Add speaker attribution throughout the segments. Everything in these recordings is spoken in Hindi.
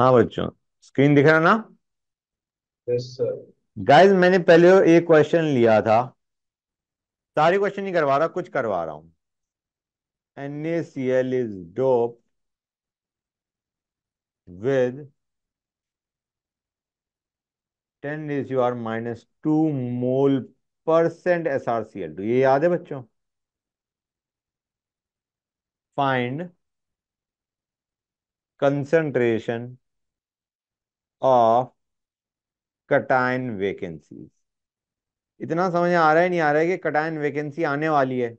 Speaker 1: हाँ बच्चों, स्क्रीन दिख रहा ना।
Speaker 2: Yes sir.
Speaker 1: गाइस मैंने पहले एक क्वेश्चन लिया था। सारे क्वेश्चन नहीं करवा रहा, कुछ करवा रहा हूँ। NaCl is doped with 10 raised to power minus 2 mole percent SrCl2। ये याद है बच्चों? Find concentration of cation vacancies. इतना समझ आ रहा है नहीं आ रहा है कि कटायन वैकेंसी आने वाली है?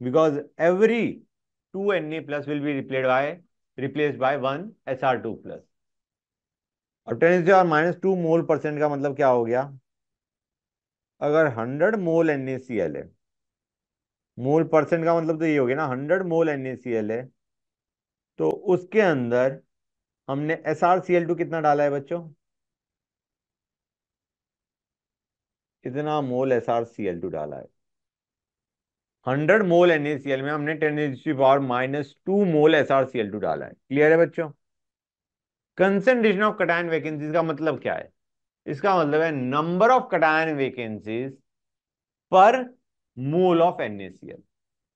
Speaker 1: Because every 2Na+ will be replaced by 1 Sr2+। अब 10⁻⁻² मोल परसेंट का मतलब क्या हो गया? अगर 100 मोल NaCl है, मोल परसेंट का मतलब तो ये हो गया ना, 100 मोल NaCl है तो उसके अंदर हमने SrCl2 कितना डाला है बच्चों? इतना मोल SrCl2 डाला है। 100 मोल NaCl में हमने 10⁻⁻² मोल SrCl2 डाला है। क्लियर है बच्चों? कंसंट्रेशन ऑफ कटायन वैकेंसीज का मतलब क्या है? इसका मतलब है नंबर ऑफ कटायन वैकेंसीज पर मोल ऑफ NaCl।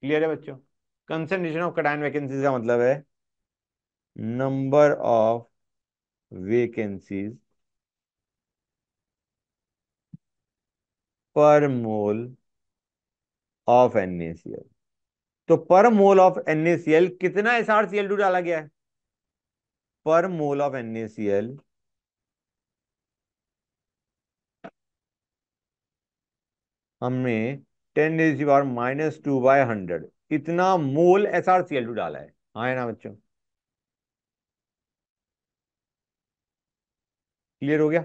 Speaker 1: क्लियर है बच्चों? कंसंट्रेशन ऑफ कटायन वैकेंसीज का मतलब है नंबर ऑफ वैकेंसीज पर मोल ऑफ NaCl। तो पर मोल ऑफ NaCl कितना SrCl2 डाला गया है? पर मोल ऑफ NaCl हमने 10⁻⁻² इतना मोल SrCl2 डाला है। हाँ है ना बच्चों? क्लियर हो गया?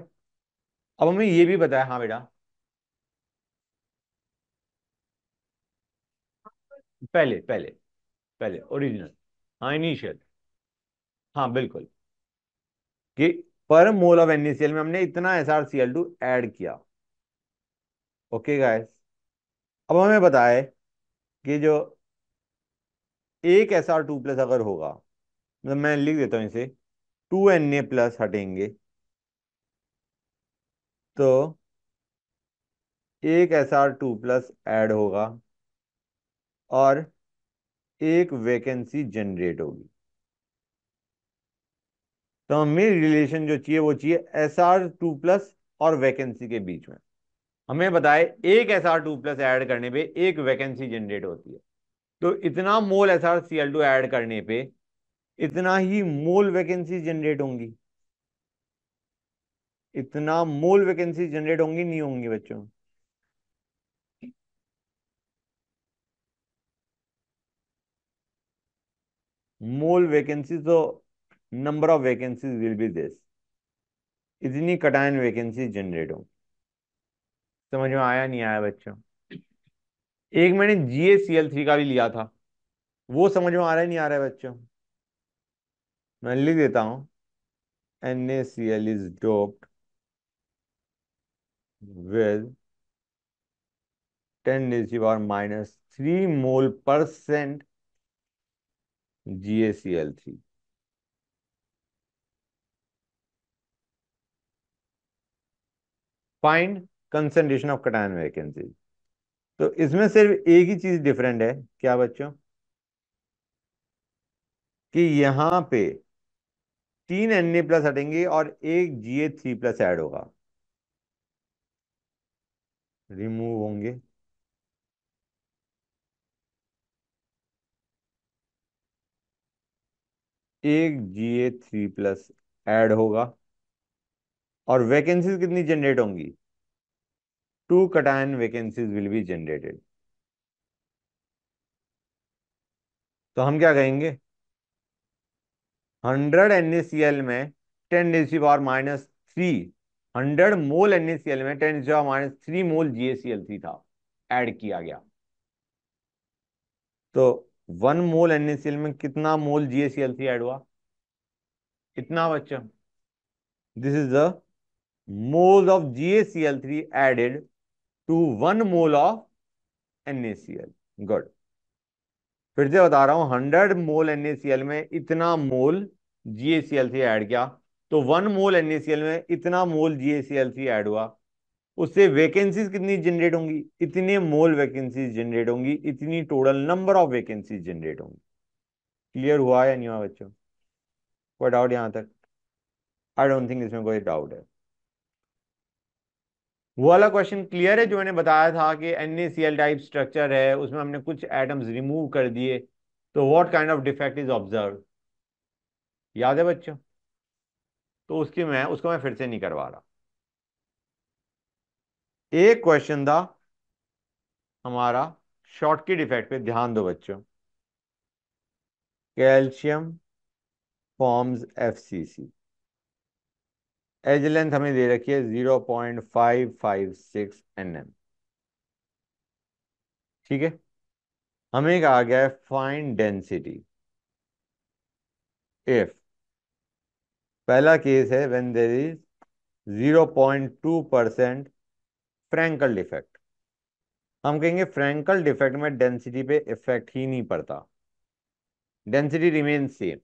Speaker 1: अब हमें ये भी बताया, हाँ बेटा। पहले पहले पहले ओरिजिनल। हाँ इनिशियल। हाँ बिल्कुल। कि पर मोल ऑफ NaCl में हमने इतना SrCl2 ऐड किया। Okay guys. अब हमें बताए कि जो एक Sr2+ अगर होगा, मतलब मैं लिख देता हूं इसे, 2Na+ हटेंगे तो एक Sr2+ ऐड होगा और एक वैकेंसी जनरेट होगी। तो हमें रिलेशन जो चाहिए वो चाहिए Sr2+ और वैकेंसी के बीच में। हमें बताए एक Sr2+ ऐड करने पे एक वैकेंसी जनरेट होती है। तो इतना मोल SrCl2 ऐड करने पे इतना ही मोल वैकेंसी जनरेट होंगी। इतना मोल वैकेंसी जनरेट होंगी नहीं होंगी बच्चों? मोल वैकेंसी तो number of vacancies will be this. इतनी कटायन वैकेंसी जनरेट हो। समझ में आया नहीं आया बच्चों? एक मैंने GaCl3 का भी लिया था। वो समझ में आ रहा है नहीं आ रहा है बच्चों? मैं लिख देता हूं। NaCl is doped with 10⁻³ mole percent GaCl3। Find concentration of cation vacancy. तो इसमें सिर्फ एक ही चीज डिफरेंट है। क्या बच्चों? कि यहां पे 3 Na+ हटेंगे और एक Ga3+ ऐड होगा, रिमूव होंगे। एक Ga3+ ऐड होगा और वैकेंसीज कितनी जनरेट होंगी? 2 cation vacancies will be generated. तो हम क्या कहेंगे? 100 NaCl में 10⁻⁻³ 100 मोल NaCl में 10⁻³ मोल GaCl3 था, ऐड किया गया। तो 1 मोल NaCl में कितना मोल GaCl3 ऐड हुआ? इतना बच्चों। This is the mole of GaCl3 added to 1 mole of NaCl। Good. फिर से बता रहा हूं, 100 मोल NaCl में इतना मोल GaCl3 ऐड किया। तो 1 मोल NaCl में इतना मोल GaCl3 ऐड हुआ, उससे वैकेंसीज कितनी जनरेट होंगी, इतने मोल वैकेंसीज जनरेट होंगी, इतनी total number of vacancies generate होंगी। क्लियर हुआ या नहीं हुआ बच्चों? कोई डाउट यहां तक? आई डोंट थिंक इसमें कोई डाउट है। वो वाला क्वेश्चन क्लियर है जो मैंने बताया था कि NaCl टाइप स्ट्रक्चर है, उसमें हमने कुछ एटम्स रिमूव कर दिए, तो what kind of defect is observe? याद है बच्चों? तो उसको मैं फिर से नहीं करवा रहा। एक क्वेश्चन था हमारा शॉर्टकट इफेक्ट पे, ध्यान दो बच्चों। Calcium forms FCC, edge length हमें दे रखी है 0.556 nm। ठीक है, हमें कहा गया है फाइंड डेंसिटी इफ, पहला केस है when there is 0.2% Frenkel defect. हम कहेंगे फ्रैंकल डिफेक्ट में डेंसिटी पे इफेक्ट ही नहीं पड़ता, डेंसिटी रिमेन सेम।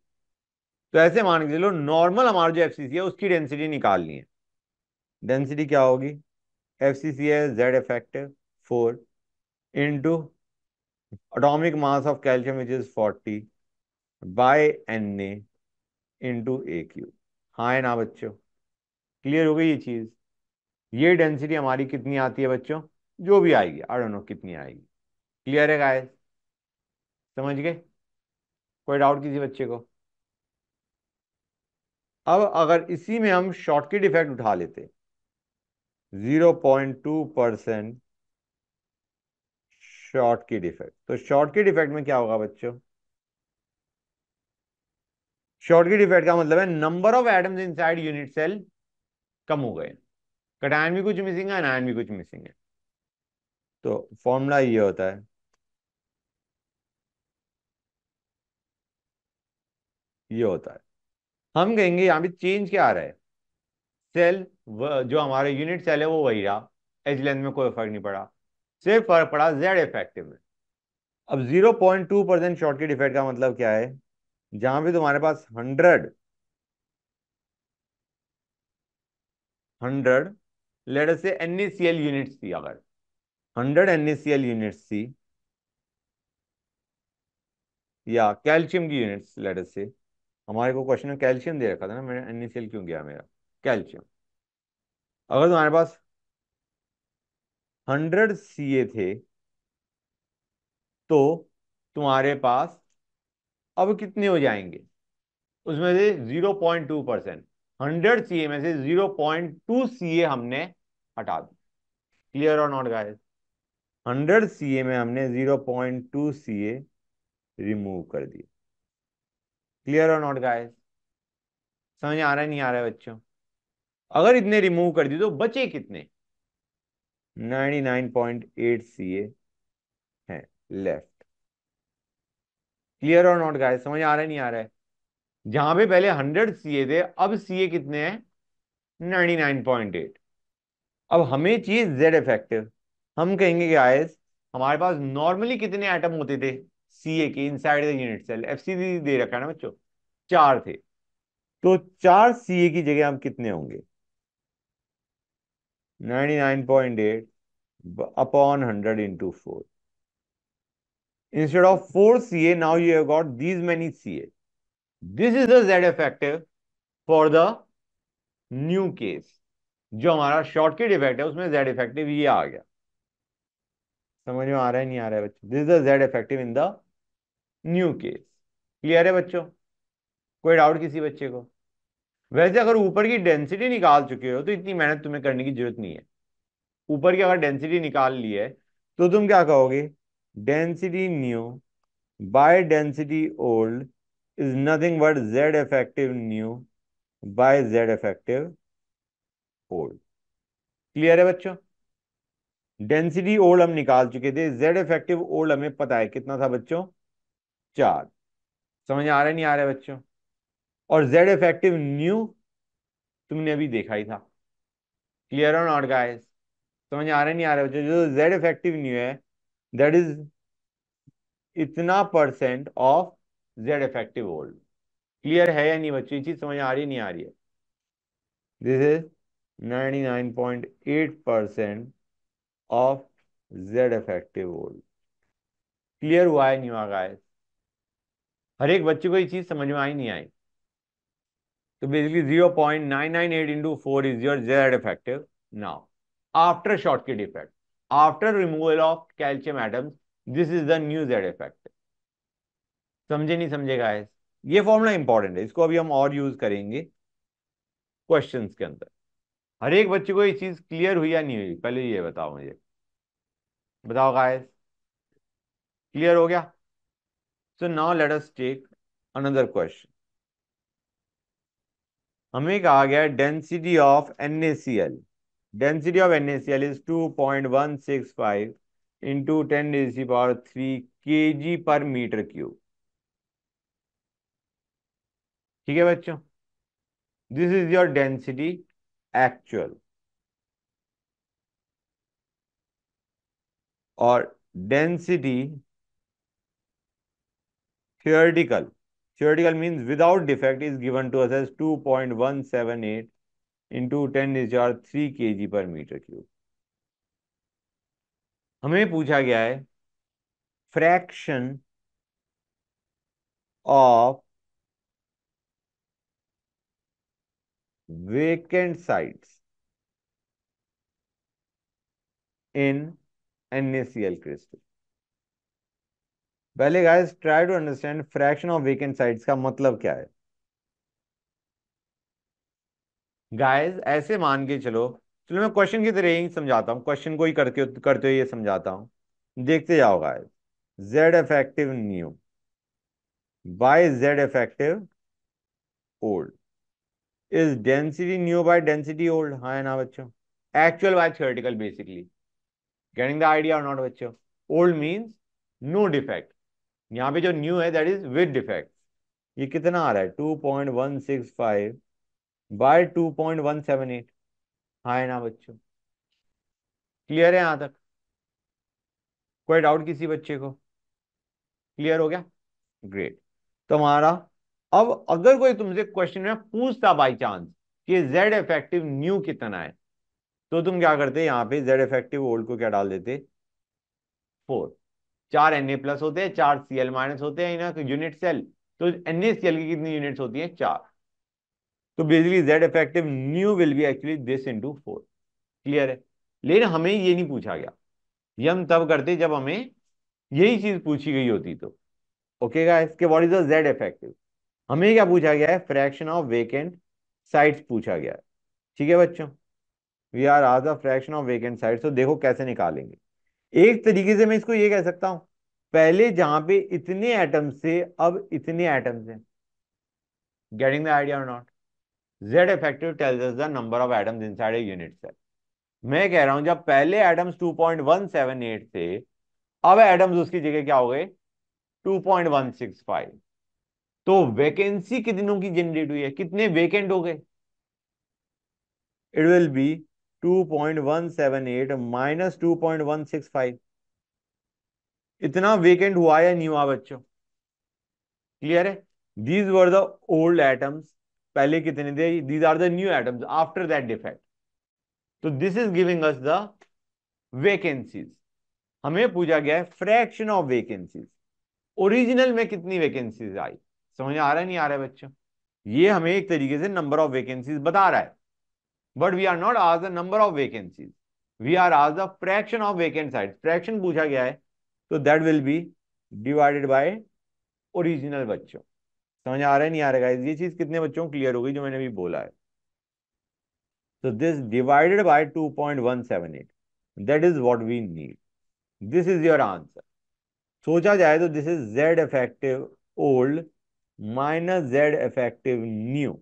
Speaker 1: तो ऐसे मान के चलो नॉर्मल हमारा जो FCC है उसकी डेंसिटी निकालनी है। डेंसिटी क्या होगी? FCC है Z effective 4 into atomic mass of calcium which is 40 by Na into AQ। हाँ है ना बच्चों? क्लियर हो गई ये चीज? ये डेंसिटी हमारी कितनी आती है बच्चों? जो भी आएगी, आई डोंट नो कितनी आएगी। क्लियर है गाइस? समझ गए? कोई डाउट किसी बच्चे को? अब अगर इसी में हम शॉर्टकट इफेक्ट उठा लेते, 0.2% शॉर्टकट इफेक्ट, तो शॉर्टकट इफेक्ट में क्या होगा बच्चों? शॉर्टकट इफेक्ट का मतलब है number of atoms inside unit cell कम हो गए, कैटायन भी कुछ मिसिंग है, एनायन भी कुछ मिसिंग है। तो फॉर्मूला ये होता है, ये होता है, हम कहेंगे यहां पे चेंज क्या आ रहा है? सेल जो हमारे यूनिट सेल है वो वही रहा, एज लेंथ में कोई फर्क नहीं पड़ा, सिर्फ फर्क पड़ा जेड इफेक्टिव में। अब 0.2% शॉर्टकट इफेक्ट का मतलब क्या है? जहां पे तुम्हारे पास 100 लेट अस से NaCl यूनिट्स थी, अगर 100 NaCl यूनिट्स थी, या कैल्शियम की यूनिट्स लेट अस से, हमारे को क्वेश्चन में कैल्शियम दे रखा था ना, मेरा NaCl क्यों गया मेरा? कैल्शियम। अगर तुम्हारे पास 100 Ca थे, तो तुम्हारे पास अब कितने हो जाएंगे? उसमें से 0.2%, 100 Ca में से 0.2 Ca हमने हटा दी। क्लियर और नॉट गाइस? 100 Ca में हमने 0.2 Ca रिमूव कर दिए। क्लियर और नॉट गाइस? समझ आ रहा है नहीं आ रहा है बच्चों? अगर इतने रिमूव कर दिए तो बचे कितने? 99.8 Ca है लेफ्ट। क्लियर और नॉट गाइस? समझ आ रहा है नहीं आ रहा है? जहां पे पहले 100 Ca थे, अब Ca कितने हैं? 99.8। अब हमें चाहिए जेड इफेक्टिव। हम कहेंगे कि आयस, हमारे पास नॉर्मली कितने एटम होते थे Ca के inside the unit cell? FCC दे रखा है ना बच्चों, 4 थे। तो 4 Ca की जगह हम कितने होंगे? 99.8 upon 100 into 4। Instead of 4 Ca, now you have got these many Ca. This is the Z effective for the new case। जो हमारा शॉर्टकट इफेक्ट है उसमें Z इफेक्टिव ये आ गया। समझ में आ रहा है नहीं आ रहा है बच्चों? This is the Z effective in the new case. Clear है बच्चों? कोई डाउट किसी बच्चे को? वैसे अगर ऊपर की डेंसिटी निकाल चुके हो तो इतनी मेहनत तुम्हें करने की जरूरत नहीं है। ऊपर की अगर डेंसिटी निकाल ली है तो तुम क्या कहोगे? Density new by density old is nothing but Z effective new by Z effective old. Clear है बच्चों? डेंसिटी ओल्ड हम निकाल चुके थे, Z इफेक्टिव ओल्ड हमें पता है कितना था बच्चों? 4। समझ आ रहा है नहीं आ रहा है बच्चों? और Z इफेक्टिव न्यू तुमने अभी देखा ही था। क्लियर और नॉट गाइस? समझ आ रहा है नहीं आ रहा है बच्चों? जो Z इफेक्टिव न्यू है, दैट इज इतना percent of Z effective old. Clear है या नहीं बच्चों? ये चीज समझ आ रही है नहीं आ रही है? This is 99.8% of Z effective old. Clear हुआ है नहीं हुआ गाइस? हर एक बच्चे को ये चीज समझ में आई नहीं आई? तो basically 0.998 into 4 is your Z effective. Now after shortcut effect, after removal of calcium atoms, this is the new Z effect. समझे नहीं समझे गाइस? ये फॉर्मूला इंपॉर्टेंट है, इसको अभी हम और यूज करेंगे क्वेश्चंस के अंदर। हर एक बच्चे को ये चीज क्लियर हुई या नहीं हुई, पहले ये बताओ मुझे। बताओ गाइस, क्लियर हो गया? So now let us take another question. हमें कहा गया density of NaCl। Density of NaCl is 2.165 into 10⁻³ kg पर मीटर क्यूब। ठीक है बच्चों, this is your density actual. और density theoretical, theoretical means without defect, is given to us as 2.178 into 10⁻³ kg पर मीटर क्यूब। हमें पूछा गया है fraction of vacant sites in NaCl crystal। पहले guys try to understand fraction of vacant sites का मतलब क्या है। गाइस ऐसे मान के चलो, चलो मैं क्वेश्चन की तरह ही समझाता हूँ, क्वेश्चन को ही करके करते हुए ये समझाता हूँ, देखते जाओ guys. Z effective new by Z effective old is density new by density old, हाँ है ना बच्चों? Actual by theoretical, basically getting the idea और नॉट बच्चों? ओल्ड मींस नो डिफेक्ट, यहाँ पे जो न्यू है दैट इज विद डिफेक्ट। ये कितना आ रहा है? 2.165 बाय 2.178, हाँ है ना बच्चों? क्लियर है यहां तक? कोई डाउट किसी बच्चे को? क्लियर हो गया? ग्रेट। तो हमारा, अब अगर कोई तुमसे क्वेश्चन में पूछता बाई चांस कि जेड इफेक्टिव न्यू कितना है, तो तुम क्या करते? यहाँ पे जेड इफेक्टिव ओल्ड को क्या डाल देते? 4। 4 Na+ होते हैं, 4 Cl- होते हैं ना यूनिट सेल। तो NaCl की कितनी यूनिट्स होती हैं? 4। तो basically Z effective new will be actually this into 4। Clear है? लेकिन हमें ये नहीं पूछा गया, ये हम तब करते जब हमें यही चीज पूछी गई होती तो। ओके गाइस, के what is the Z effective? हमें क्या पूछा गया है? फ्रैक्शन ऑफ वेकेंट साइट्स पूछा गया है। ठीक है बच्चों, वी आर आज the fraction of vacant sites. तो देखो कैसे निकालेंगे। एक तरीके से मैं इसको ये कह सकता हूं, पहले जहां पे इतने एटम्स थे अब इतने एटम्स हैं। गेटिंग द आइडिया और not? Z effective tells us the number of atoms inside a unit cell. मैं कह रहा हूं जब पहले एटम्स 2.178 थे, अब एटम्स उसकी जगह क्या हो गए? 2.165। तो वैकेंसी कितनों की जनरेट हुई है? कितने वेकेंट हो गए? It will be 2.178 minus 2.165। इतना वेकेंट हुआ या नहीं हुआ बच्चों? क्लियर है? These were the old atoms, पहले कितने थे? These are the new atoms after that defect. तो this is giving us the vacancies. हमें पूछा गया है फ्रैक्शन ऑफ वेकेंसीज, ओरिजिनल में कितनी वैकेंसीज आई। समझ आ रहा है नहीं आ रहा है बच्चों? ये हमें एक तरीके से नंबर ऑफ वैकेंसीज बता रहा है, बट वी आर नॉट आज the number of vacancies, we are आज the fraction of vacant site. Fraction पूछा गया है तो that will be divided by original बच्चों। समझ आ रहा है नहीं आ रहा है? ये चीज कितने बच्चों को क्लियर हो गई जो मैंने अभी बोला है? तो this divided by 2.178, that is what we need. This is your answer. सोचा जाए तो this is Z effective old minus Z effective new.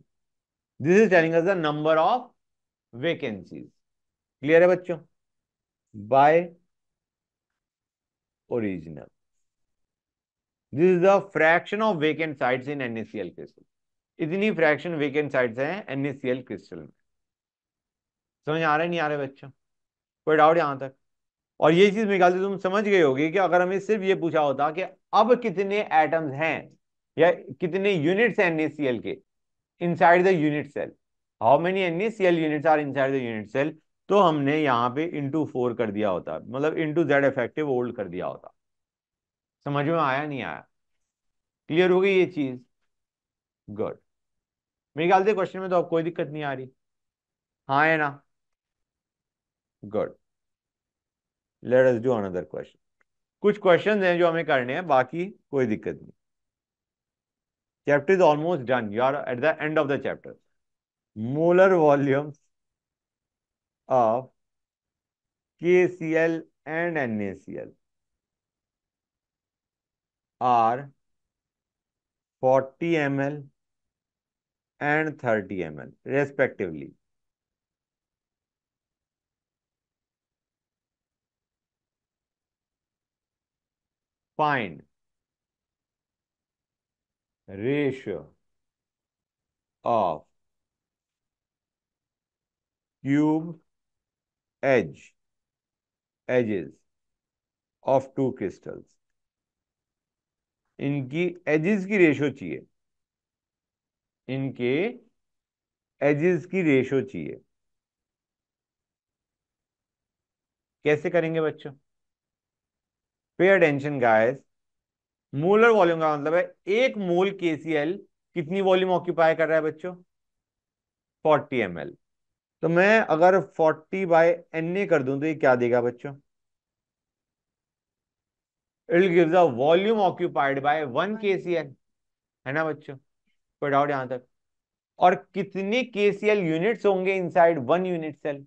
Speaker 1: This is telling us the number of vacancies. Clear है बच्चों? By original, this is the fraction of vacant sites in NaCl crystal. इतनी फ्रैक्शन वेकेंट साइट्स हैं NaCl क्रिस्टल में। समझ आ रहा है नहीं आ रहा है बच्चों? कोई डाउट यहां तक? और ये चीज निकालते तुम समझ गए होगे कि अगर हमें सिर्फ ये पूछा होता कि अब कितने एटम्स हैं या कितने यूनिट्स हैं NaCl के inside the unit cell, how many NaCl units are inside the unit cell, तो हमने यहाँ पे इंटू 4 कर दिया होता, मतलब इंटू Z इफेक्टिव ओल्ड कर दिया होता। समझ में आया नहीं आया? क्लियर हो गई ये चीज? गुड। मेरे ख्याल से क्वेश्चन में तो अब कोई दिक्कत नहीं आ रही, हाँ है ना? Good. Let us do another question. कुछ क्वेश्चन हैं जो हमें करने हैं, बाकी कोई दिक्कत नहीं। Chapter is almost done, you are at the end of the chapter. Molar volumes of KCl and NaCl are 40 ml and 30 ml respectively. Find ratio of cube edges of two crystals. इनकी एजेस की रेशो चाहिए, इनके एजेस की रेशो चाहिए। कैसे करेंगे बच्चों? Pay attention guys. Molar volume का मतलब है एक मोल KCl कितनी वॉल्यूम ऑक्यूपाई कर रहा है बच्चों? 40 ml। तो मैं अगर 40/Na कर दूं तो ये क्या देगा बच्चों? It will give the volume occupied by 1 KCl, है ना बच्चों? कोई डाउट यहां तक? और कितने KCl यूनिट्स होंगे इनसाइड 1 यूनिट सेल?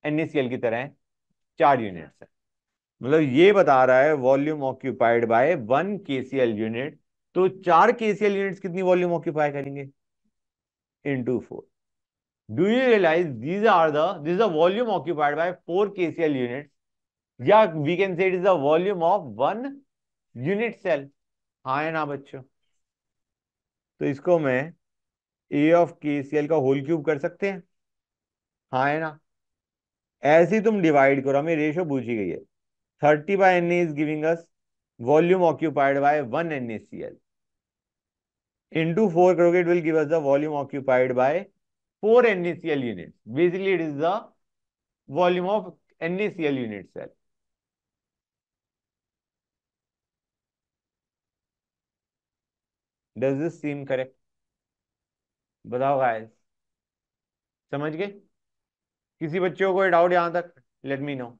Speaker 1: NaCl की तरह है, 4 यूनिट्स है। मतलब ये बता रहा है volume occupied by 1 KCl unit, तो 4 KCl यूनिट्स कितनी वॉल्यूम ऑक्यूपाई करेंगे? Into 4। Do you realise this is the volume occupied by 4 KCl units, या we can say it is the volume of 1 unit cell. हाँ है ना बच्चों? तो इसको मैं A ऑफ KCl का होल क्यूब कर सकते हैं, हाँ है ना? ऐसे ही तुम डिवाइड करो, हमें रेशो पूछी गई है। 30/Na is giving us volume occupied by 1 NaCl, into 4 करोगे it will give us the volume occupied by 4 NaCl unit. Basically it is the volume of NaCl unit cell. Does this seem correct? बताओ गाइस, समझ गए? किसी बच्चे को कोई डाउट यहां तक? Let me know.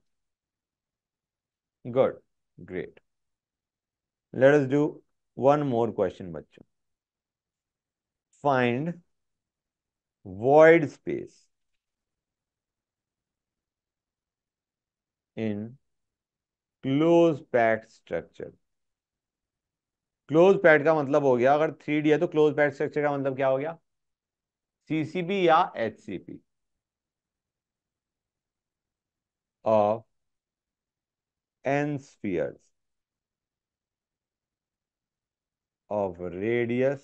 Speaker 1: Good, great. Let us do one more question बच्चों। Find void space in close packed structure। Close pad का मतलब हो गया, अगर 3D है तो क्लोज पैड स्ट्रक्चर का मतलब क्या हो गया? CCP या HCP of n spheres of radius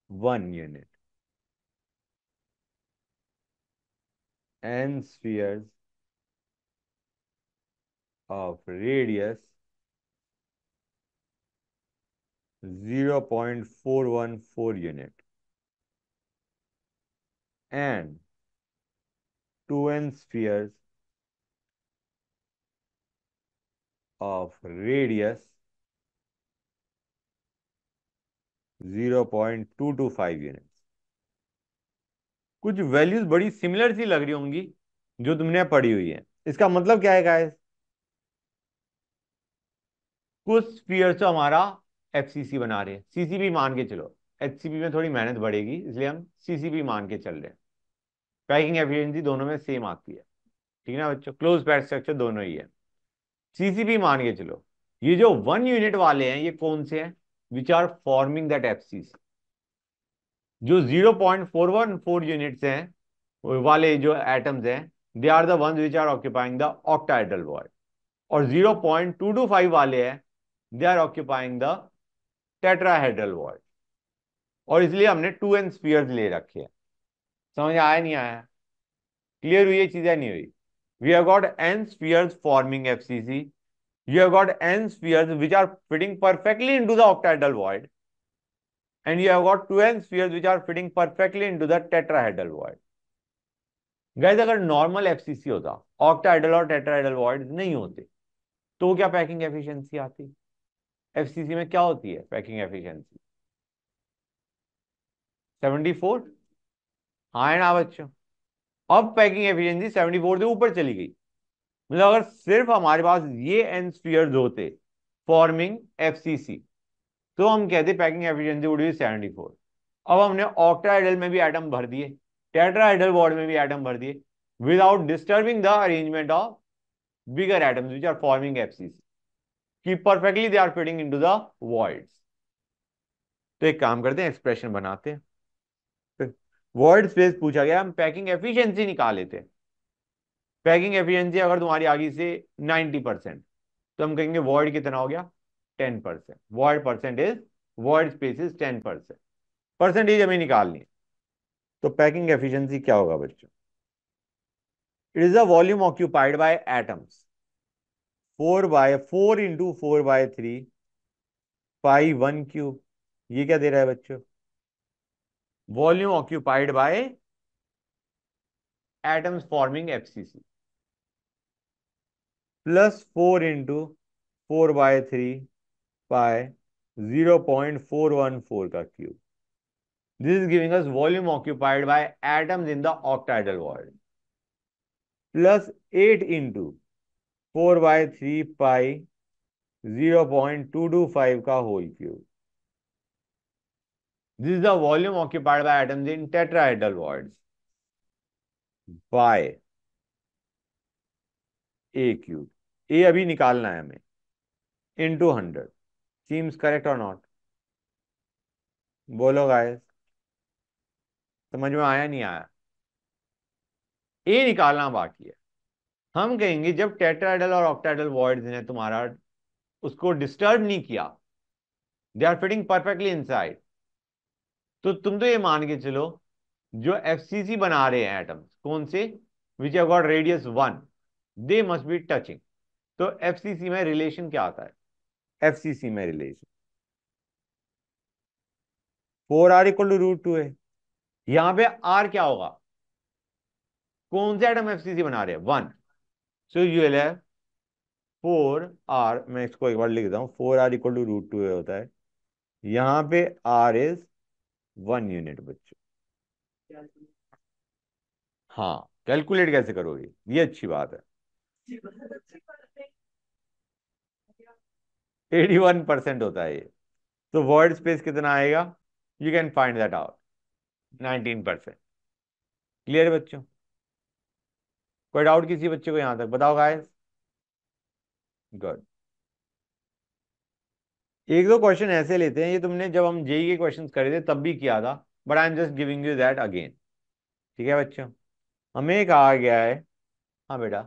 Speaker 1: 1 unit, n spheres of radius 0.414 unit and 2n spheres of radius 0.225 units। कुछ वैल्यूज बड़ी सिमिलर सी लग रही होंगी जो तुमने पढ़ी हुई है। इसका मतलब क्या है गाइस? कुछ स्फीयर तो हमारा FCC बना रहे हैं, CCP मान के चलो। HCP में थोड़ी मेहनत बढ़ेगी, इसलिए हम CCP मान के चल रहे हैं। पैकिंग एफिशिएंसी दोनों में सेम आती है, ठीक है ना बच्चों? क्लोज पैड स्ट्रक्चर दोनों ही है। CCP मान के चलो। ये जो 1 यूनिट वाले हैं ये कौन से हैं? Which are forming that FCC। जो 0.414 यूनिट्स हैं वाले जो एटम्स हैं, they are the ones which are occupying the octahedral void. और 0.225 वाले हैं, they are occupying the tetrahedral void. और इसलिए हमने 2n स्फीयर्स ले रखे हैं। समझ आया नहीं आया? क्लियर हुई ये चीजें नहीं हुई? We have got n spheres forming FCC, you have got n spheres which are fitting perfectly into the octahedral void, and you have got 12 spheres which are fitting perfectly into the tetrahedral void. Guys अगर नॉर्मल एफसीसी होता, ऑक्टाहेड्रल और टेट्राहेड्रल वॉइड नहीं होते, तो क्या पैकिंग एफिशिएंसी आती? एफसीसी में क्या होती है पैकिंग एफिशिएंसी? 74। हाँ है ना बच्चों? अब पैकिंग एफिशिएंसी 74 से ऊपर चली गई। मतलब अगर सिर्फ हमारे पास ये एन स्फीयर्स होते फॉर्मिंग एफसीसी, तो हम कहते पैकिंग एफिशिएंसी वुड बी 74। अब हमने ऑक्टाहेड्रल में भी एटम भर दिए, टेट्राहेड्रल वॉर्ड में भी एटम भर दिए, without disturbing the arrangement of bigger atoms which are forming FCC, कि perfectly they are fitting into the voids. तो एक काम करते हैं, एक्सप्रेशन बनाते हैं। वॉइड स्पेस पूछा गया, हम पैकिंग एफिशिएंसी निकाल लेते हैं। पैकिंग एफिशिएंसी अगर तुम्हारी आगे से 90%, तो हम कहेंगे वॉइड कितना हो गया? 10%। Void percentage, void space is 10%। Percentage हमें निकालनी है। तो पैकिंग एफिशिएंसी क्या होगा बच्चों? It is the volume occupied by atoms, 4 into 4/3 pi 1 cube. ये क्या दे रहा है बच्चों? Volume occupied by atoms forming FCC, plus 4 into 4/3 पाई 0.414 का cube. This is giving us volume occupied by atoms in the octahedral void, plus 8 into 4/3 pi 0.225 का whole cube. This is the volume occupied by atoms in tetrahedral voids by a cube. a अभी निकालना है हमें, into 100. Seems correct or not? बोलो गाइस, समझ में आया नहीं आया? a निकालना बाकी है। हम कहेंगे जब टेट्राहेड्रल और ऑक्टाहेड्रल वॉइड्स ने तुम्हारा उसको डिस्टर्ब नहीं किया, they are fitting perfectly inside, तो तुम तो ये मान के चलो जो एफसीसी बना रहे हैं एटम्स, कौन से? Which have got radius 1, they must be touching. तो एफसीसी में रिलेशन क्या आता है? एफसीसी में रिलेशन 4r = √2 है। यहां पे r क्या होगा? कौन से एटम एफसीसी बना रहे हैं? 1। So you will have 4r, मैं इसको एक बार लिख देता हूं, 4r = √2 होता है। यहां पे r इज 1 यूनिट बच्चों। हाँ, कैलकुलेट कैसे करोगे, ये अच्छी बात है। 81% होता है ये। तो वर्ड स्पेस कितना आएगा? You can find that out, 19%। Clear बच्चों? कोई डाउट किसी बच्चे को यहां तक? बताओ गाइस। गुड। एक दो क्वेश्चन ऐसे लेते हैं, ये तुमने जब हम जेई के क्वेश्चंस करे थे तब भी किया था, but I am just giving you that again. ठीक है बच्चों? हमें कहा गया है, हाँ बेटा,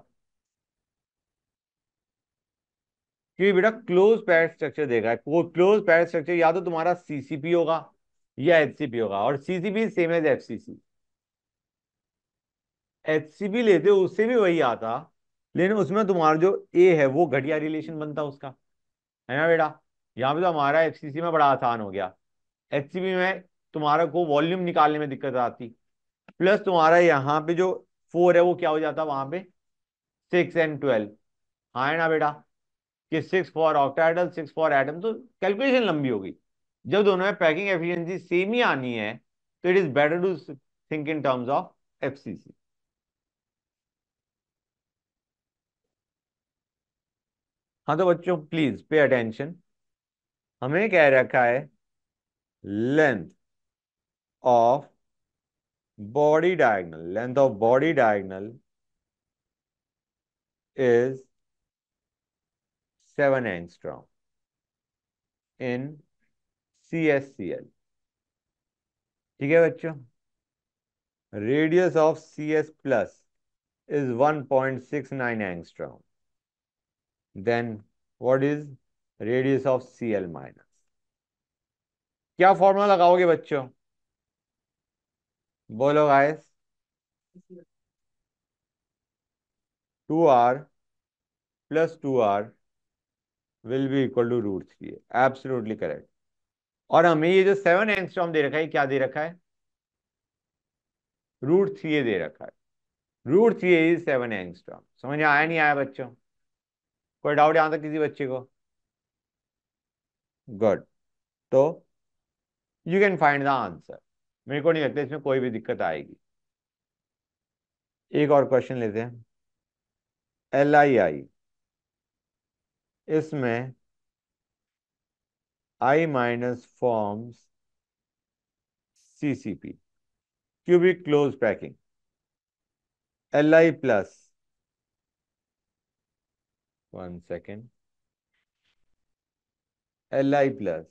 Speaker 1: कि बेटा क्लोज पैर स्ट्रक्चर देखा है। क्लोज पैर स्ट्रक्चर या तो तुम्हारा सीसीपी होगा या एचसीपी होगा, और CCP same as FCC. HCP लेते हो उससे भी वही आता, लेकिन उसमें तुम्हारा जो ए है वो घटिया रिलेशन बनता उसका, है ना बेटा? यहाँ पे तो हमारा एफसीसी में बड़ा आसान हो गया। एचसीपी में तुम्हारा को वॉल्यूम निकालने में दिक्कत आती, प्लस तुम्हारा यहाँ पे जो 4 है वो क्या हो जाता वहां पे? 6 and 12। हाँ है ना बेटा? कि 6 फॉर ऑक्टाहेड्रल, 6 फॉर एटम, तो कैलकुलेशन लंबी होगी। जब दोनों में पैकिंग एफिशिएंसी सेम ही आनी है, तो it is better to think in terms of FCC. हाँ तो बच्चों प्लीज पे अटेंशन। हमें कह रखा है length of body diagonal, length of body diagonal is 7 angstrom in CSCl। ठीक है बच्चों? Radius of CS plus is 1.69 angstrom. Then what is radius of Cl minus? क्या फॉर्मूला लगाओगे बच्चों? बोलो guys. 2r plus 2r will be equal to √3। Absolutely correct। और हमें ये जो 7 एंगस्ट्रॉम दे रखा है, क्या दे रखा है? √3 दे रखा है। √3 इज 7 एंगस्ट्रॉम। समझ में आया नहीं आया बच्चों? कोई डाउट यहां तक किसी बच्चे को? गुड। तो you can find the answer. मेरे को नहीं लगता इसमें कोई भी दिक्कत आएगी। एक और क्वेश्चन लेते हैं। LII, इसमें I- forms CCP, cubic close packing. Li+, 1 second, Li+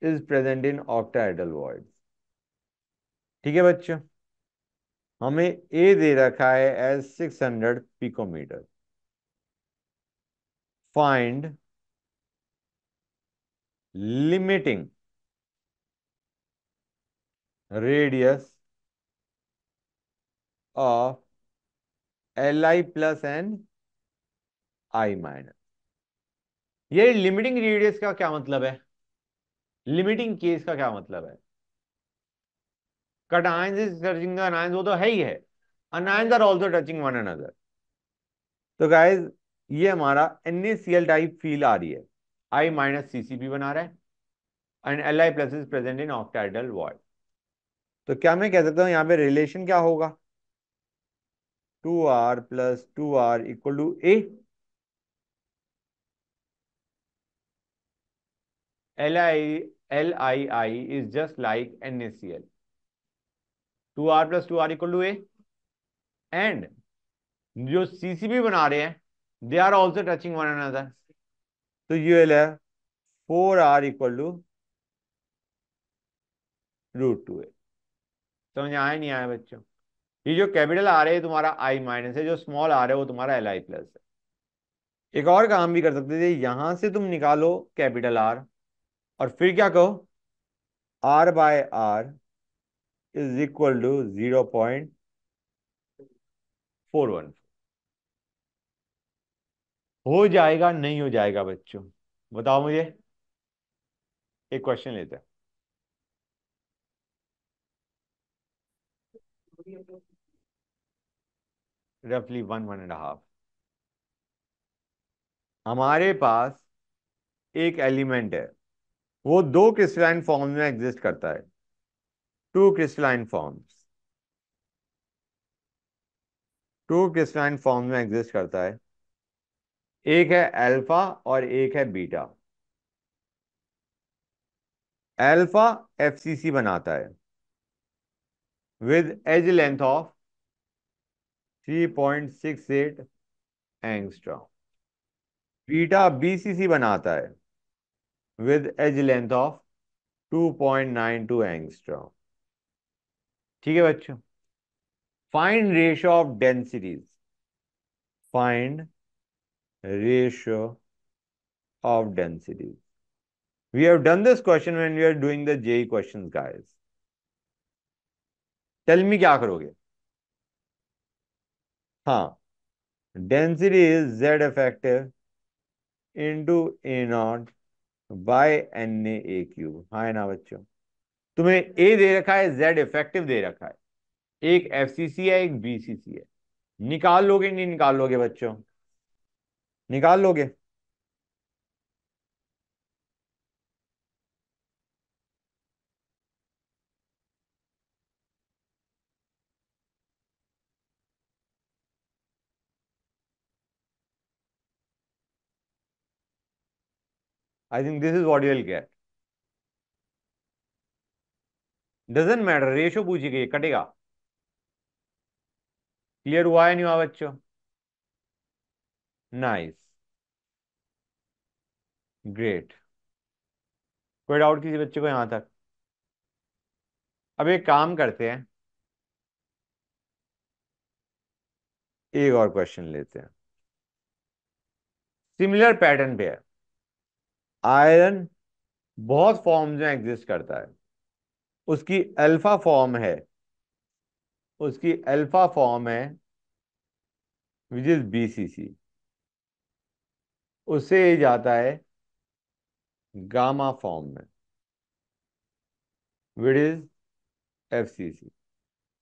Speaker 1: is present in octahedral void. ठीक है बच्चों, हमें ए दे रखा है as 600 picometre. Find limiting radius of Li+ and I-। ये लिमिटिंग रेडियस का क्या मतलब है? लिमिटिंग केस का क्या मतलब है? Cations is touching the anions, वो तो है ही है। Anions are also touching one another. तो गाइज, ये हमारा NaCl टाइप फील आ रही है, I- CCP बना रहा है, and Li+ is present in octahedral void. तो क्या मैं कह सकता हूं यहाँ पे रिलेशन क्या होगा? 2R + 2R = A। Lii is just like NaCl. 2R + 2R = A, and जो CCP बना रहे हैं, they are also touching one another. तो ये है 4R = √2A। समझ आया नहीं आया बच्चों? ये जो कैपिटल आर है तुम्हारा I- है, जो स्मॉल आर है वो तुम्हारा Li+ है। एक और काम भी कर सकते थे, यहां से तुम निकालो कैपिटल आर, और फिर क्या कहो? R/R = 0.414। हो जाएगा नहीं हो जाएगा बच्चों? बताओ मुझे। एक क्वेश्चन लेते हैं। रफली 1.5। हमारे पास एक एलिमेंट है, वो दो क्रिस्टलाइन फॉर्म में एग्जिस्ट करता है। Two crystalline forms, two crystalline form में एग्जिस्ट करता है। एक है अल्फा और एक है बीटा। अल्फा FCC बनाता है with edge length of 3.68 angstrom. Beta BCC बनाता है with edge length of 2.92 angstrom. ठीक है बच्चों? Find ratio of densities. Find ratio of densities. We have done this question when we are doing the JEE questions, guys. Tell me क्या करोगे? हाँ, density is Z effective into A0 by Na⁴। हाँ है ना बच्चों? तुम्हें A दे रखा है, Z इफेक्टिव दे रखा है, एक FCC है एक BCC है। निकाल लोगे नहीं निकाल लोगे बच्चों? निकाल लोगे? I think this is what you will get. Doesn't matter, ratio पूछी गई, कटेगा। क्लियर हुआ है नहीं हुआ बच्चों? Nice, great. कोई डाउट किसी बच्चे को यहां तक? अब एक काम करते हैं, एक और क्वेश्चन लेते हैं। सिमिलर पैटर्न पे है। आयरन बहुत फॉर्म्स में एग्जिस्ट करता है। उसकी अल्फा फॉर्म है, उसकी अल्फा फॉर्म है विच इज BCC। उससे ये जाता है गामा फॉर्म में। which is FCC.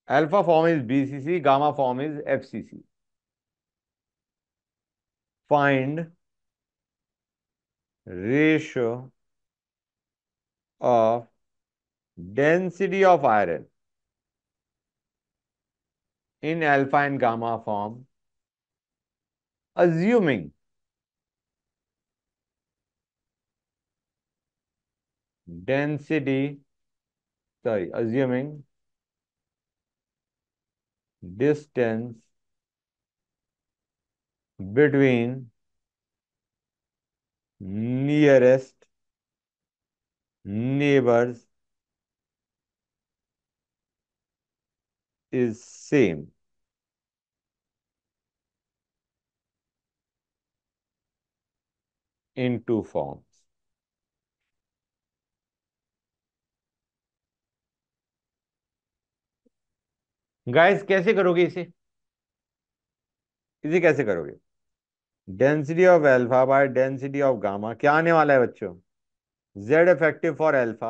Speaker 1: Alpha form is BCC, gamma form is FCC. Find ratio of density of iron in alpha and gamma form, assuming density, assuming distance between nearest neighbors is same. In two forms. Guys कैसे करोगे इसे? इसे कैसे करोगे? Density of alpha by density of gamma क्या आने वाला है बच्चों? Z effective for alpha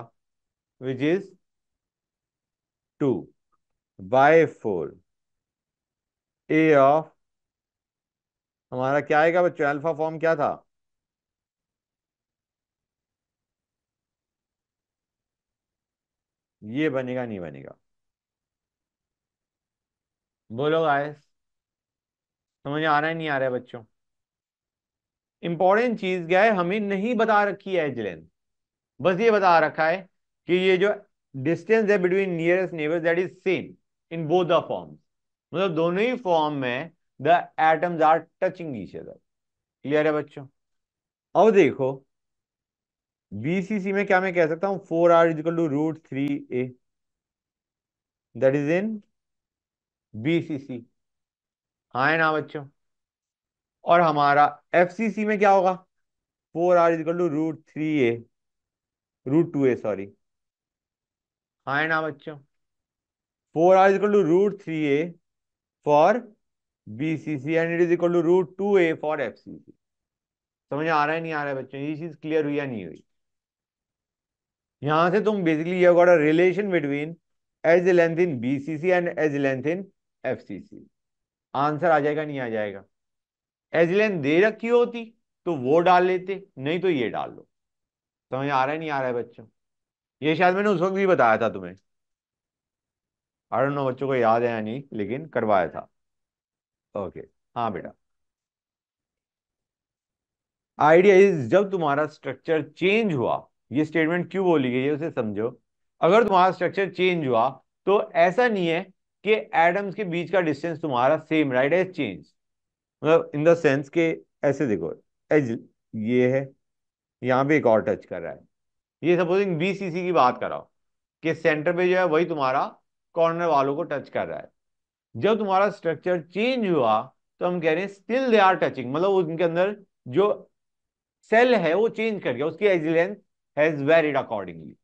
Speaker 1: which is 2/4 A of, हमारा क्या आएगा बच्चों? अल्फा फॉर्म क्या था? ये बनेगा नहीं बनेगा? बोलो गाइस, समझ आ रहा है नहीं आ रहा है बच्चों? इंपॉर्टेंट चीज क्या है, हमें नहीं बता रखी है एज लेंथ, बस ये बता रखा है कि ये जो डिस्टेंस है between nearest neighbours that is same in both the forms, मतलब दोनों ही फॉर्म में the atoms are touching each other. Clear है बच्चों? अब देखो बीसीसी में क्या मैं कह सकता हूं, 4r is equal to √3a, that is in BCC. हाँ है ना बच्चों? और हमारा एफसीसी में क्या होगा? 4r is equal to √2a sorry. हाँ है ना बच्चों? 4r is equal to √3a for BCC and it is equal to √2a for FCC. समझ आ रहा है नहीं आ रहा है बच्चों? ये चीज क्लियर हुई या नहीं हुई? यहां से तुम बेसिकली ये got a relation between edge length in BCC and edge length in FCC. Answer आ जाएगा नहीं आ जाएगा? एज लेंथ दे रखी होती तो वो डाल लेते, नहीं तो ये डाल लो। समझ आ रहा है नहीं आ रहा है बच्चों? ये शायद मैंने उस वक्त भी बताया था तुम्हें, आई डोंट नो बच्चों को याद है या नहीं, लेकिन करवाया था। ओके। हाँ बेटा, आइडिया इज जब तुम्हारा स्ट्रक्चर चेंज हुआ, ये स्टेटमेंट क्यों बोली गई है उसे समझो। अगर तुम्हारा स्ट्रक्चर चेंज हुआ तो ऐसा नहीं है कि एटम्स के बीच का डिस्टेंस तुम्हारा सेम, राइट, है चेंज, मतलब इन द सेंस के ऐसे देखो, एज ये है, यहाँ पे एक और टच कर रहा है, ये सपोजिंग बीसीसी की बात कराओ कि सेंटर पे जो है वही तुम्हारा कॉर्नर वालों को टच कर रहा है। जब तुम्हारा स्ट्रक्चर चेंज हुआ तो हम कह रहे हैं स्टिल दे आर टचिंग, मतलब उनके अंदर जो सेल है वो चेंज कर गया, उसकी edge length has varied accordingly,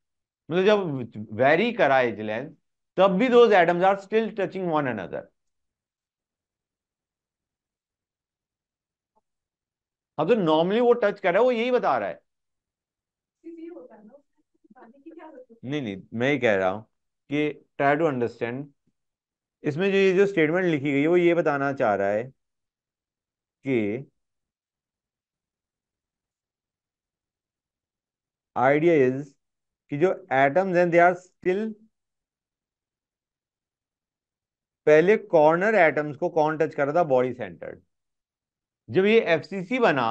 Speaker 1: मतलब जब वेरी करा एज लेंथ तब भी those atoms are still touching one another. हाँ तो नॉर्मली वो टच कर रहा है, वो यही बता रहा है। नहीं नहीं, मैं ही कह रहा हूं कि ट्राई टू अंडरस्टैंड, इसमें जो ये जो स्टेटमेंट लिखी गई है वो ये बताना चाह रहा है कि आइडिया इज कि जो एटम्स हैं दे आर स्टिल, पहले कॉर्नर एटम्स को कौन टच कर रहा था? Body centred. जब ये एफसीसी बना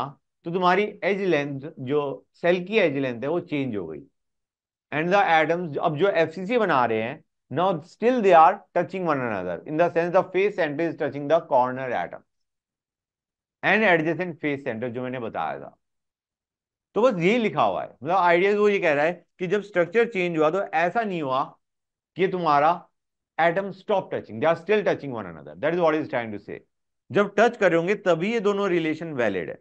Speaker 1: तो तुम्हारी एज लेंथ, जो सेल की एज लेंथ है वो चेंज हो गई, एंड द एटम्स अब जो एफसीसी बना रहे हैं now still they are touching one another in the sense the face centre is touching the corner atom and adjacent face centre, जो मैंने बताया था। तो बस यही लिखा हुआ है, मतलब आइडिया वो ये कह रहा है कि जब स्ट्रक्चर चेंज हुआ तो ऐसा नहीं हुआ कि तुम्हारा atom stop touching, they are still touching one another, that is what is trying to say. जब टच कर रहे होंगे तभी ये दोनों रिलेशन वैलिड है।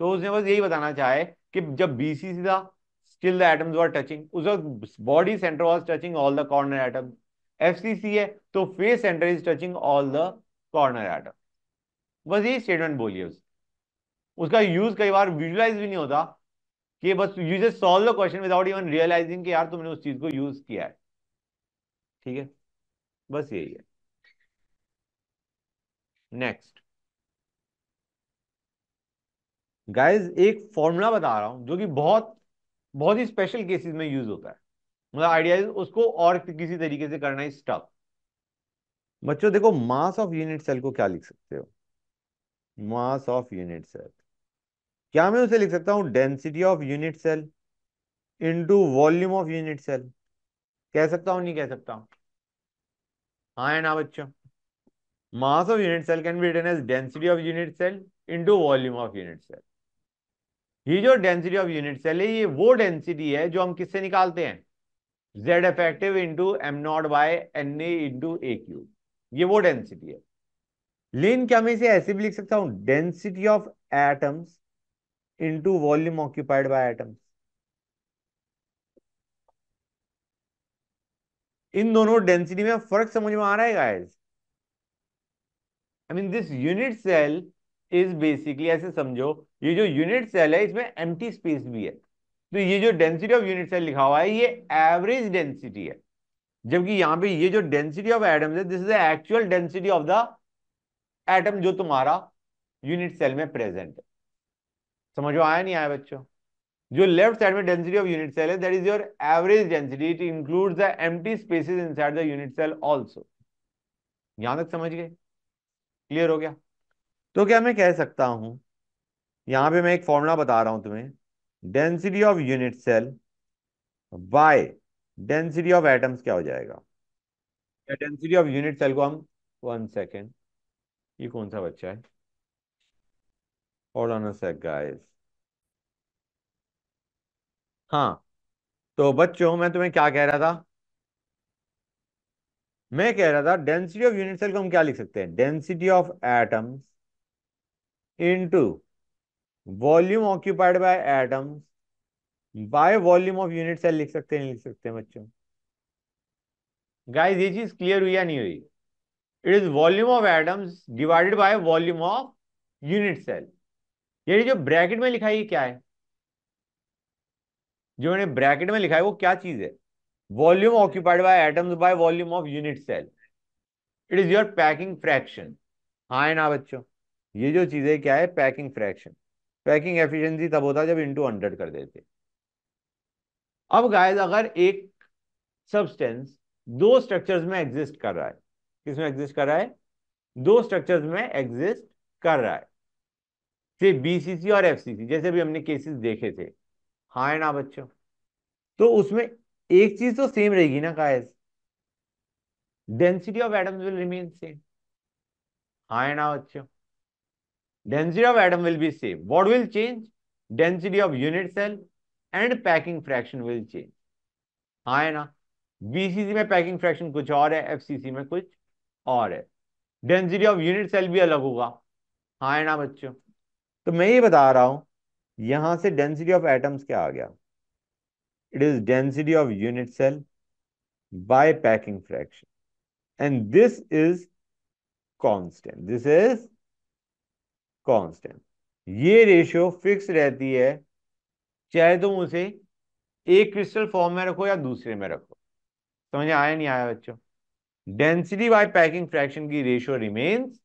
Speaker 1: तो उसने बस यही बताना चाहे कि जब बीसीसी था still the atoms were touching, उस वक्त body centre was touching all the corner atoms. FCC है तो face centre is touching all the corner atom. बस यही स्टेटमेंट बोलिए उसका यूज कई बार विजुलाइज भी नहीं होता कि बस you just solve the question without even realising कि यार तुमने उस चीज को यूज किया है। ठीक है, बस यही है। नेक्स्ट गाइस, एक फॉर्मूला बता रहा हूं जो कि बहुत बहुत ही स्पेशल केसेस में यूज होता है। मतलब आइडिया उसको और किसी तरीके से करना इज टफ। बच्चों देखो, मास ऑफ यूनिट सेल को क्या लिख सकते हो? मास ऑफ यूनिट सेल, क्या मैं उसे लिख सकता हूं density of unit cell into volume of unit cell? कह सकता हूं, नहीं कह सकता हूं? हाँ है ना बच्चों? Mass of unit cell can be written as density of unit cell into volume of unit cell. ये जो डेंसिटी ऑफ यूनिट सेल है, ये वो डेंसिटी है जो हम किससे निकालते हैं? Z effective into M naught by N A into a cube. ये वो डेंसिटी है। लेकिन क्या मैं इसे ऐसे भी लिख सकता हूं, density of atoms into volume occupied by atoms? इन दोनों डेंसिटी में फर्क समझ में आ रहा है guys? I mean this unit cell is basically, ऐसे समझो, ये जो यूनिट सेल है इसमें एम्प्टी स्पेस भी है। तो ये जो डेंसिटी ऑफ यूनिट सेल लिखा हुआ है ये एवरेज डेंसिटी है, जबकि यहां पे ये जो डेंसिटी ऑफ एटम्स है this is the actual density of the atom जो तुम्हारा यूनिट सेल में प्रेजेंट है। समझ में आया नहीं आया बच्चों? जो लेफ्ट साइड में डेंसिटी ऑफ यूनिट सेल है that is your average density, it includes the empty spaces inside the unit cell also. यहां तक समझ गए? क्लियर हो गया? तो क्या मैं कह सकता हूं, यहां पे मैं एक फॉर्मूला बता रहा हूं तुम्हें, density of unit cell by density of atoms क्या हो जाएगा? या डेंसिटी ऑफ यूनिट सेल को हम, 1 सेकेंड, ये कौन सा बच्चा है? Hold on a sec guys. हाँ, तो बच्चों मैं तुम्हें क्या कह रहा था? मैं कह रहा था डेंसिटी ऑफ यूनिट सेल को हम क्या लिख सकते हैं? Density of atoms into volume occupied by atoms by volume of unit cell लिख सकते हैं, नहीं लिख सकते हैं बच्चों? गाइस ये चीज क्लियर हुई या नहीं हुई? It is volume of atoms divided by volume of unit cell. ये जो ब्रैकेट में लिखा है ये क्या है? जो मैंने ब्रैकेट में लिखा है वो क्या चीज है? Volume occupied by atoms by volume of unit cell. It is your packing fraction. हाँ है ना बच्चों? ये जो चीज है क्या है? Packing fraction. पैकिंग एफिशिएंसी तब होता है जब इंटू 100 कर देते। अब गाइस अगर एक सब्सटेंस दो स्ट्रक्चर्स में एग्जिस्ट कर रहा है, किसमें एग्जिस्ट कर रहा है? दो स्ट्रक्चर्स में एग्जिस्ट कर रहा है, से बीसीसी और एफसीसी, जैसे भी हमने केसेस देखे थे। हाँ है ना बच्चों? तो उसमें एक चीज तो सेम रहेगी ना guys, density of atoms will remain same. हाँ है ना बच्चों? Density of atom will be same, what will change? Density of unit cell and packing fraction will change. हाँ है ना? बीसीसी में पैकिंग फ्रैक्शन कुछ और है, एफसीसी में कुछ और है। डेंसिटी ऑफ यूनिट सेल भी अलग होगा। हाँ है ना बच्चों? तो मैं ये बता रहा हूं, यहां से डेंसिटी ऑफ एटम्स क्या आ गया? It is density of unit cell by packing fraction, and this is constant, this is constant. ये रेशियो फिक्स रहती है, चाहे तुम उसे एक क्रिस्टल फॉर्म में रखो या दूसरे में रखो। समझ आया नहीं आया बच्चों? डेंसिटी बाय पैकिंग फ्रैक्शन की रेशियो रिमेन्स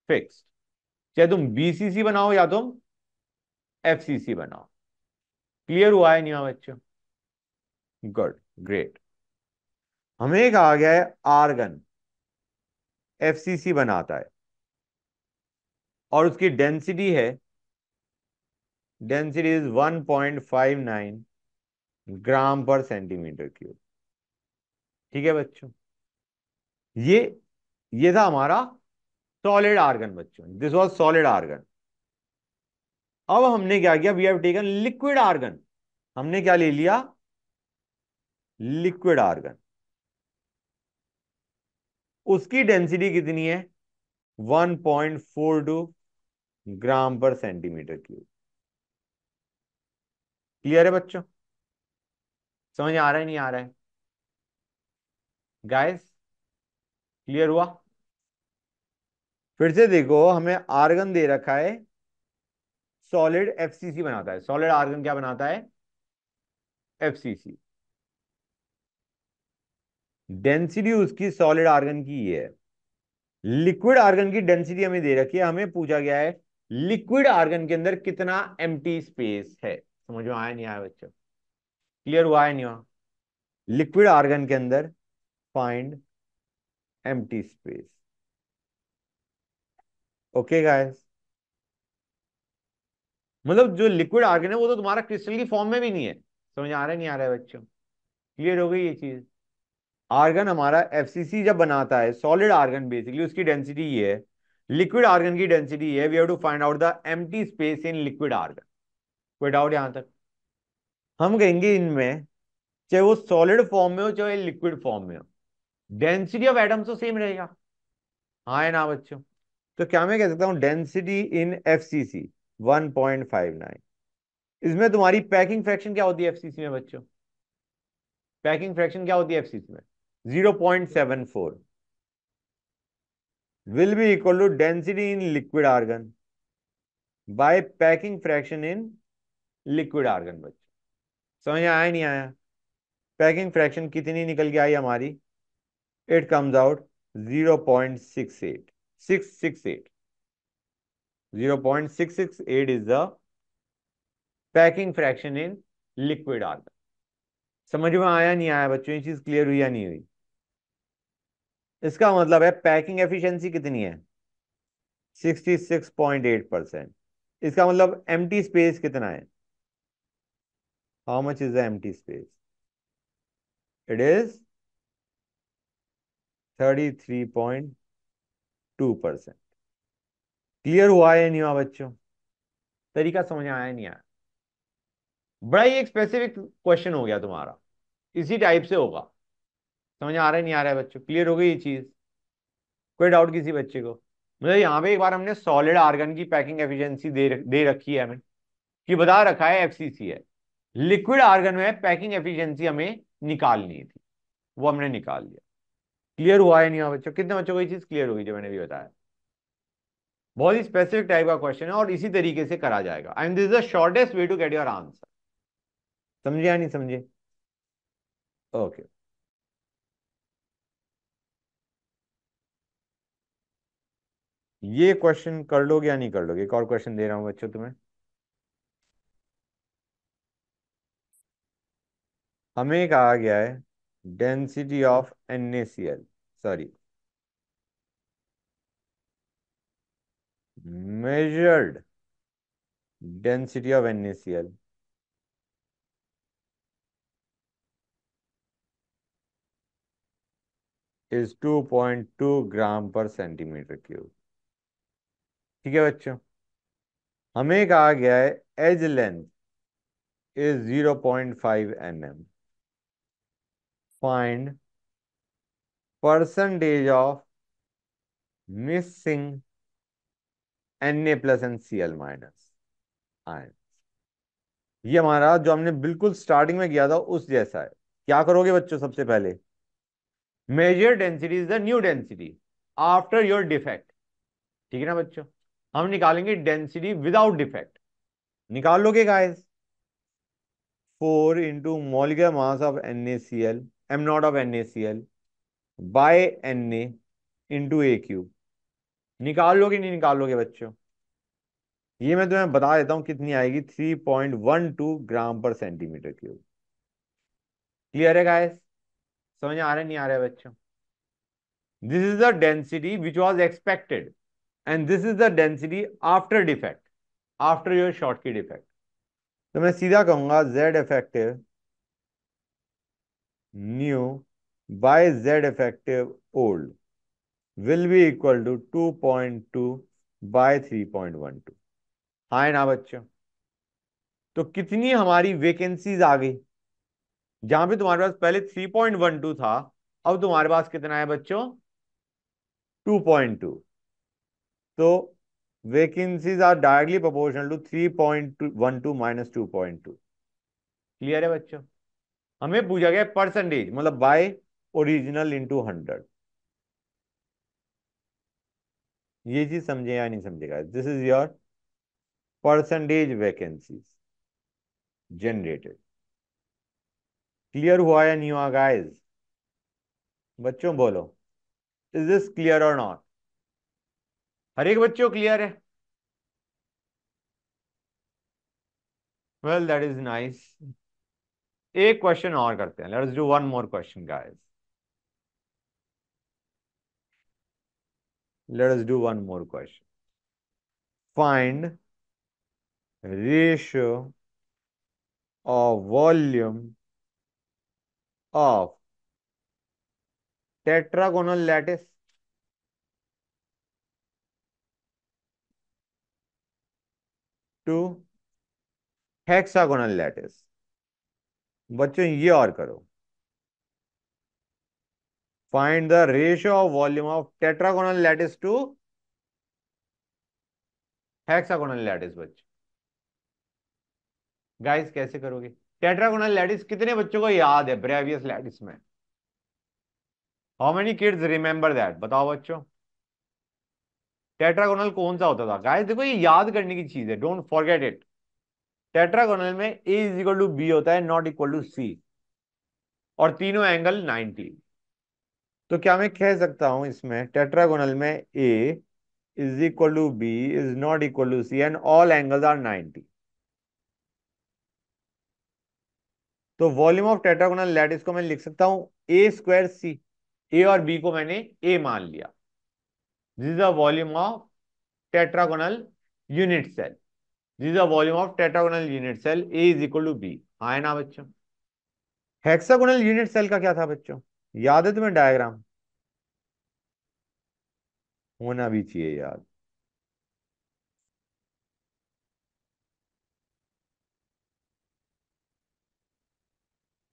Speaker 1: फिक्स्ड, चाहे तुम बीसीसी बनाओ या तुम एफसीसी बनाओ। क्लियर हुआ है नहीं हुआ बच्चों? Good, great. हमें एक आ गया है आर्गन, एफसीसी बनाता है और उसकी डेंसिटी है, डेंसिटी इज 1.59 ग्राम पर सेंटीमीटर क्यूब। ठीक है बच्चों? ये ये था हमारा सॉलिड आर्गन बच्चों, दिस वाज सॉलिड आर्गन। अब हमने क्या किया? We have taken liquid argon. हमने क्या ले लिया? Liquid argon. उसकी डेंसिटी कितनी है? 1.42 ग्राम पर सेंटीमीटर क्यूब। क्लियर है बच्चों? समझ आ रहा है नहीं आ रहा है गाइस? क्लियर हुआ? फिर से देखो, हमें आर्गन दे रखा है सॉलिड एफसीसी बनाता है, सॉलिड आर्गन क्या बनाता है, एफसीसी। डेंसिटी उसकी सॉलिड आर्गन की ये है। लिक्विड आर्गन की डेंसिटी हमें दे रखी है, हमें पूछा गया है लिक्विड आर्गन के अंदर कितना एम्प्टी स्पेस है। समझ में आया नहीं आया बच्चों, क्लियर हुआ है नहीं हुआ? लिक्विड आर्गन के अंदर find empty space. Okay guys, मतलब जो लिक्विड आर्गन है वो तो तुम्हारा क्रिस्टल की फॉर्म में भी नहीं है। समझ आ रहा है नहीं आ रहा है बच्चों, क्लियर हो गई ये चीज? आर्गन हमारा एफसीसी जब बनाता है, सॉलिड आर्गन बेसिकली उसकी डेंसिटी ये है, लिक्विड आर्गन की डेंसिटी ये है। We have to find out the empty space in liquid argon. कोई डाउट यहां तक? हम कहेंगे इनमें, चाहे वो सॉलिड फॉर्म में हो चाहे लिक्विड फॉर्म में हो, डेंसिटी ऑफ एटम्स तो सेम रहेगा। हाँ है ना बच्चों? तो क्या मैं कह सकता हूँ डेंसिटी इन एफसीसी 1.59। इसमें तुम्हारी पैकिंग फ्रैक्शन क्या होती है एफसीसी में बच्चों? पैकिंग फ्रैक्शन क्या होती है एफसीसी में? 0.74 will be equal to density in liquid argon by packing fraction in liquid argon। बच्चों समझ में आया नहीं आया? पैकिंग फ्रैक्शन कितनी निकल के आई हमारी? It comes out 0.68, 668। 0.668 is the packing fraction in liquid argon. समझ में आया नहीं आया बच्चों? ये चीज क्लियर हुई या नहीं हुई? इसका मतलब है पैकिंग एफिशिएंसी कितनी है? 66.8%। इसका मतलब एम्प्टी स्पेस कितना है? How much is the empty space? It is 33.2%। Clear हुआ है नहीं हुआ बच्चों? तरीका समझ में आया नहीं आया? बड़ा ही एक स्पेसिफिक क्वेश्चन हो गया तुम्हारा, इसी टाइप से होगा। समझ आ रहा है नहीं आ रहा है बच्चों? क्लियर हो गई ये चीज? कोई डाउट किसी बच्चे को? मतलब यहाँ पे एक बार हमने सॉलिड आर्गन की पैकिंग एफिशिएंसी दे रखी है हमें, कि बता रखा है एफसीसी है। लिक्विड आर्गन में पैकिंग एफिशिएंसी हमें निकालनी थी, वो हमने निकाल लिया। क्लियर हुआ है नहीं हुआ बच्चों? कितने बच्चों को ये चीज क्लियर होगी जो मैंने भी बताया? बहुत ही स्पेसिफिक टाइप का क्वेश्चन है और इसी तरीके से करा जाएगा, and this is the shortest way to get your answer. समझे या नहीं समझे? ओके। ये क्वेश्चन कर लोगे या नहीं कर लोगे? एक और क्वेश्चन दे रहा हूं बच्चों तुम्हें। हमें कहा गया है density of NaCl, sorry, measured density of NaCl is 2.2 ग्राम पर सेंटीमीटर क्यूब। ठीक है बच्चों? हमें कहा गया है edge length is 0.5 mm। Find percentage of missing Na plus and Cl minus ion. ये हमारा जो हमने बिल्कुल स्टार्टिंग में किया था उस जैसा है। क्या करोगे बच्चों? सबसे पहले major density is the new density after your defect. ठीक है ना बच्चों? हम निकालेंगे डेंसिटी विदाउट डिफेक्ट। निकाल लोगे guys? 4 into molecular mass of NaCl, m naught of NaCl by Na into a cube. निकाल लोगे नहीं निकाल लोगे बच्चों? ये मैं तुम्हें बता देता हूं कितनी आएगी, 3.12 ग्राम पर सेंटीमीटर क्यूब। क्लियर है गाइस? समझ आ रहा है नहीं आ रहा है बच्चों? This is the density which was expected, and this is the density after defect, after your Schottky defect. तो मैं सीधा कहूंगा Z effective new by Z effective old will be equal to 2.2 by 3.12। हाँ है ना बच्चों? तो कितनी हमारी वेकेंसीज आ गई? जहां पे तुम्हारे पास पहले 3.12 था, अब तुम्हारे पास कितना है बच्चों? 2.2। तो vacancies are directly proportional to 3.12 minus 2.2। Clear है बच्चों? हमें पूछा गया परसेंटेज, मतलब बाय ओरिजिनल इंटू 100। ये चीज समझे या नहीं समझेगा? This is your percentage vacancies generated. Clear हुआ या नहीं हुआ गाइस? बच्चों बोलो, इज दिस क्लियर और नॉट? हर एक बच्चों क्लियर है? Well that is nice. एक क्वेश्चन और करते हैं, let's do one more question guys, let's do one more question. Find ratio of volume of tetragonal lattice to hexagonal lattice. बच्चों ये और करो, find the ratio of volume of tetragonal lattice to hexagonal lattice. बच्चों गाइस कैसे करोगे? टेट्रागोनल लैटिस कितने बच्चों को याद है ब्रेवियस लैटिस में? How many kids remember that? बताओ बच्चों, टेट्रागोनल कौन सा होता था? गाइस देखो ये याद करने की चीज है, डोंट फॉरगेट इट। टेट्रागोनल में A is equal to B होता है, नॉट इक्वल टू सी, और तीनों एंगल 90। तो क्या मैं कह सकता हूं इसमें टेट्रागोनल में A is equal to B is not equal to C and all angles are 90? तो वॉल्यूम ऑफ टेट्रागोनल लैटिस को मैं लिख सकता हूं ए स्क्वायर सी। ए और बी को मैंने ए मान लिया। This is the volume of tetragonal unit cell. This is the volume of tetragonal unit cell, a is equal to b. हाँ है ना बच्चों? हेक्सागोनल यूनिट सेल का क्या था बच्चों? याद है तुम्हें डायग्राम? होना भी चाहिए याद।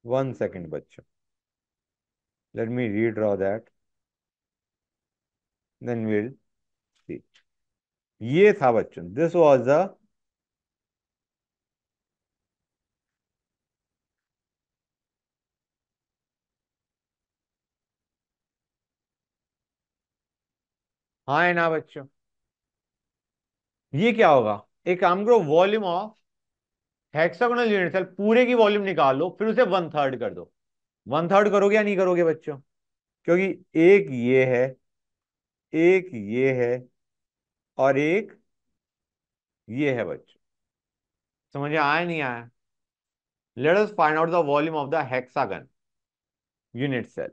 Speaker 1: 1 सेकेंड बच्चों, let me redraw that, then will see. ये था बच्चों, दिस वाज द हाँ है ना बच्चों? ये क्या होगा? एक काम करो, volume of hexagonal unit cell पूरे की वॉल्यूम निकाल लो, फिर उसे 1/3 कर दो। 1/3 करोगे या नहीं करोगे बच्चों? क्योंकि एक ये है, एक ये है, और एक ये है बच्चों। समझ में आया नहीं आया? Let us find out the volume of the hexagon unit cell.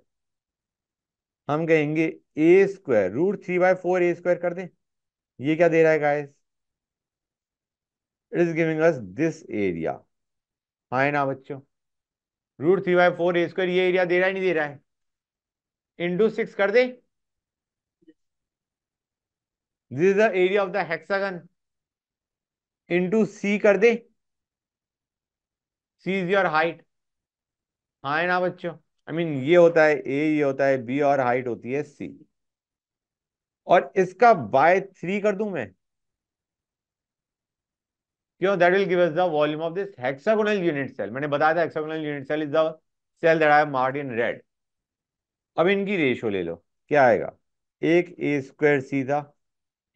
Speaker 1: हम कहेंगे ए स्क्वायर √3/4 ए स्क्वायर कर दें। ये क्या दे रहा है guys? It is giving us this area. हाँ है ना बच्चों? √3/4 ए स्क्वायर ये एरिया दे रहा है नहीं दे रहा है? इंटू 6 कर दे। This is the area of the hexagon, into C कर दे। C is your height. हाँ है ना बच्चों? आई मीन ये होता है ए, ये होता है बी, और हाइट होती है सी। और इसका बाय 3 कर दूं मैं? क्यों? That will give us the volume of this hexagonal unit cell. मैंने बताया था hexagonal unit cell is the cell that I have marked in red. अब इनकी रेशियो ले लो, क्या आएगा? एक ए स्क्वायर सीधा,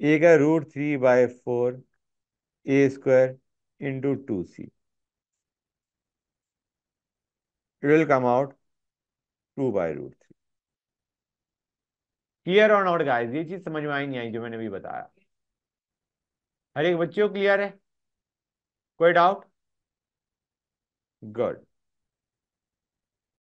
Speaker 1: एक है √3/4 A square into 2c। It will come out 2/√3। Clear और नॉट गाइस? ये चीज समझ में आई नहीं आई जो मैंने भी बताया? हर एक बच्चे को क्लियर है? कोई डाउट? गुड।